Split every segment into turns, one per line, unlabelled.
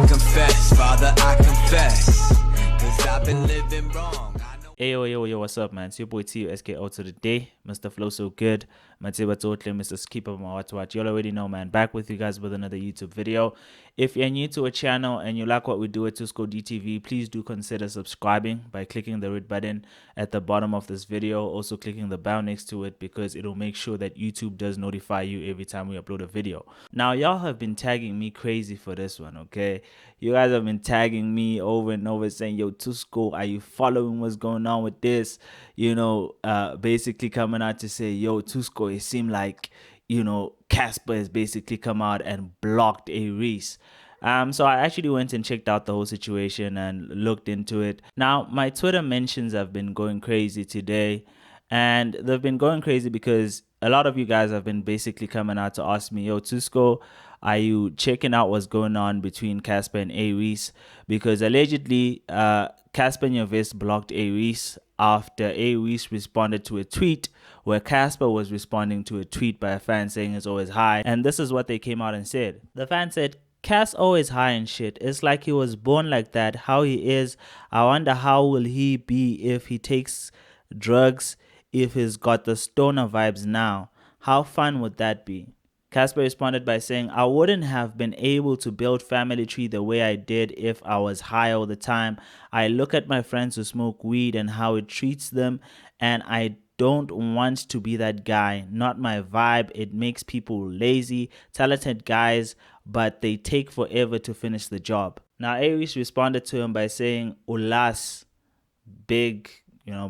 confess, Father, I confess, 'cause I've been living wrong.
Hey, yo, what's up, man? It's your boy T SKO to the day. Mr. Flow So Good. Mr. Skip of my watch. You already know, man. Back with you guys with another YouTube video. If you're new to a channel and you like what we do at Tusco DTV, please do consider subscribing by clicking the red button at the bottom of this video. Also clicking the bell next to it because it'll make sure that YouTube does notify you every time we upload a video. Now, y'all have been tagging me crazy for this one, okay? You guys have been tagging me over and over saying, yo, Tusco, are you following what's going on with this? You know, basically coming out to say, yo, Tusco, it seemed like, you know, Cassper has basically come out and blocked A-Reece. So I actually went and checked out the whole situation and looked into it. Now, my Twitter mentions have been going crazy today, and they've been going crazy because a lot of you guys have been basically coming out to ask me, yo, Tusco, are you checking out what's going on between Cassper and A-Reece? Because allegedly, Cassper and Nyovest blocked A-Reece after A-Reece responded to a tweet where Cassper was responding to a tweet by a fan saying it's always high. And this is what they came out and said. The fan said, Cass always high and shit. It's like he was born like that. How he is. I wonder how will he be if he takes drugs, if he's got the stoner vibes now. How fun would that be? Cassper responded by saying, I wouldn't have been able to build family tree the way I did if I was high all the time. I look at my friends who smoke weed and how it treats them, and I don't want to be that guy. Not my vibe. It makes people lazy, talented guys, but they take forever to finish the job. Now, Areece responded to him by saying, Ulas, big,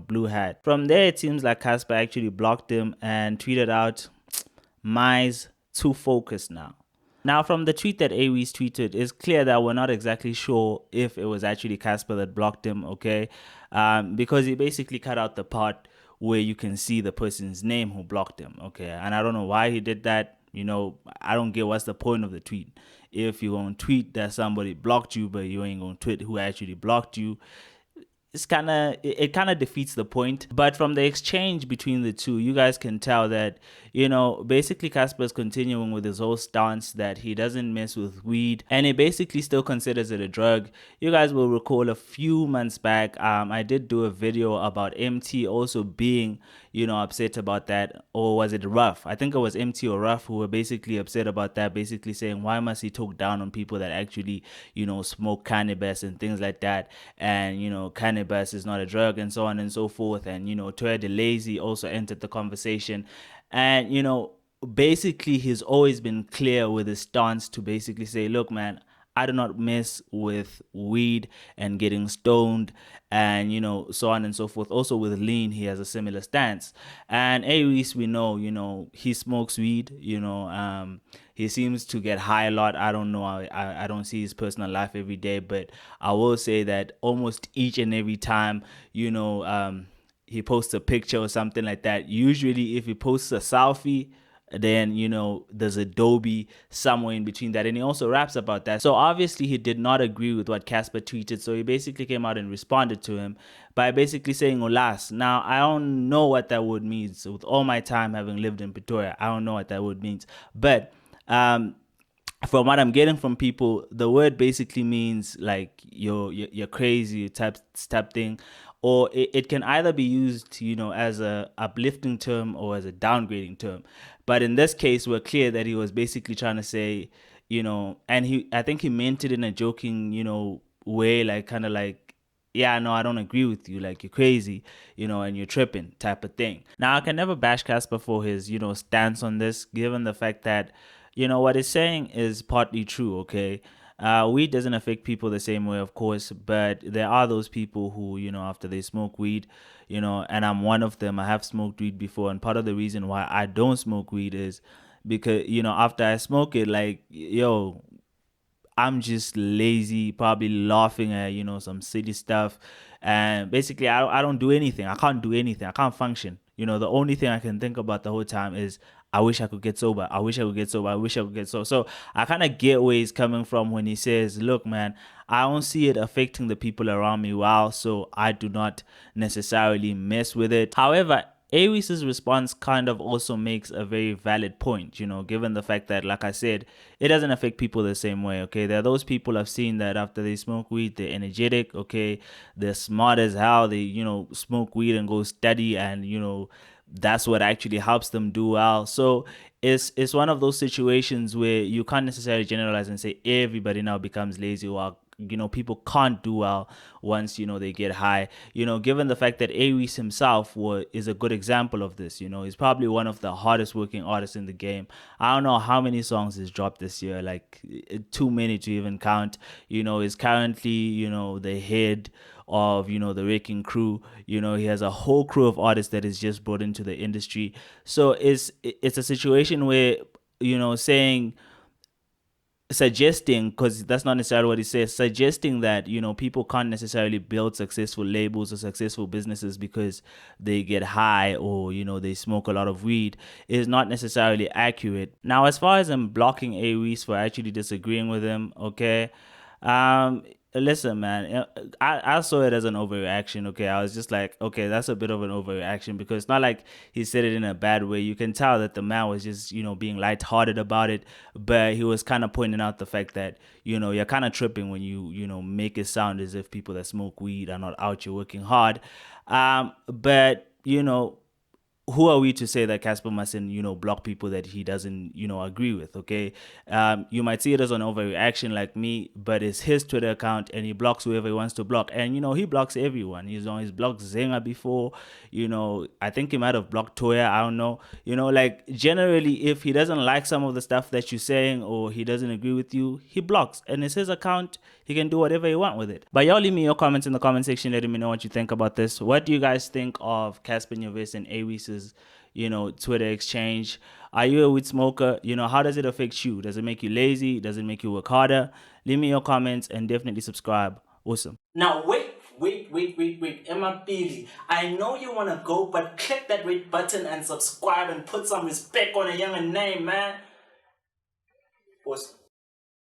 blue hat. From there, it seems like Cassper actually blocked him and tweeted out, Mize, too focused now. Now, from the tweet that Areece tweeted, it's clear that we're not exactly sure if it was actually Cassper that blocked him, okay? Because he basically cut out the part where you can see the person's name who blocked him, okay? And I don't know why he did that. I don't get what's the point of the tweet. If you're going to tweet that somebody blocked you, but you ain't going to tweet who actually blocked you, it kind of defeats the point. But from the exchange between the two, you guys can tell that, basically Cassper is continuing with his whole stance that he doesn't mess with weed, and he basically still considers it a drug. You guys will recall a few months back, I did do a video about MT also being, upset about that. Or was it Ruff? I think it was MT or Ruff who were basically upset about that, basically saying, why must he talk down on people that actually, smoke cannabis and things like that, and, cannabis is not a drug and so on and so forth. And Toya De Lazy also entered the conversation, and basically he's always been clear with his stance to basically say, look, man, I do not mess with weed and getting stoned and, so on and so forth. Also with lean, he has a similar stance. And Areece, we know, he smokes weed, he seems to get high a lot. I don't know. I don't see his personal life every day, but I will say that almost each and every time, he posts a picture or something like that, usually if he posts a selfie, then there's Adobe somewhere in between that, and he also raps about that. So obviously he did not agree with what Cassper tweeted, so he basically came out and responded to him by basically saying Olas. Now, I don't know what that word means. With all my time having lived in Pretoria, I don't know what that word means, but from what I'm getting from people, the word basically means like you're crazy type thing, or it can either be used, as a uplifting term or as a downgrading term. But in this case, we're clear that he was basically trying to say, and I think he meant it in a joking, way, like kind of like, yeah, no, I don't agree with you, like you're crazy, and you're tripping type of thing. Now, I can never bash Cassper for his, stance on this, given the fact that, what he's saying is partly true, okay? Weed doesn't affect people the same way, of course, but there are those people who, after they smoke weed, and I'm one of them. I have smoked weed before, and part of the reason why I don't smoke weed is because, after I smoke it, like, I'm just lazy, probably laughing at, some silly stuff, and basically I don't do anything. I can't do anything. I can't function. The only thing I can think about the whole time is, I wish I could get sober. I wish I could get sober. I wish I could get sober. So I kind of get where he's coming from when he says, look, man, I don't see it affecting the people around me well, so I do not necessarily mess with it. However, Areece's response kind of also makes a very valid point, you know, given the fact that, like I said, it doesn't affect people the same way, okay? There are those people I've seen that after they smoke weed, they're energetic, okay? They're smart as hell. They, you know, smoke weed and go study, and, you know, that's what actually helps them do well. So it's one of those situations where you can't necessarily generalize and say everybody now becomes lazy, or you know, people can't do well once, you know, they get high, you know, given the fact that Areece himself is a good example of this. You know, he's probably one of the hardest working artists in the game. I don't know how many songs he's dropped this year, like too many to even count. You know, he's currently, you know, the head of, you know, the Wrecking Crew. You know, he has a whole crew of artists that is just brought into the industry. So it's a situation where, you know, suggesting, because that's not necessarily what he says, suggesting that, you know, people can't necessarily build successful labels or successful businesses because they get high, or, you know, they smoke a lot of weed, is not necessarily accurate. Now, as far as I'm blocking Areece for actually disagreeing with him, okay, um listen, man, I saw it as an overreaction. Okay, I was just like, okay, that's a bit of an overreaction, because it's not like he said it in a bad way. You can tell that the man was just, you know, being lighthearted about it, but he was kind of pointing out the fact that, you know, you're kind of tripping when you know, make it sound as if people that smoke weed are not out here working hard. But you know, who are we to say that Cassper mustn't, you know, block people that he doesn't, you know, agree with? Okay, you might see it as an overreaction like me, but it's his Twitter account, and he blocks whoever he wants to block. And you know, he blocks everyone. He's blocked Zenga before. You know, I think he might have blocked Toya. I don't know. You know, like generally, if he doesn't like some of the stuff that you're saying, or he doesn't agree with you, he blocks, and it's his account. He can do whatever he want with it. But y'all leave me your comments in the comment section, letting me know what you think about this. What do you guys think of Cassper, Nyovest, and Areece's, you know, Twitter exchange? Are you a weed smoker? You know, how does it affect you? Does it make you lazy? Does it make you work harder? Leave me your comments, and definitely subscribe. Awesome. Now wait, Emma Pili. I know you wanna go, but click that red button and subscribe and put some respect on a younger name, man. Awesome.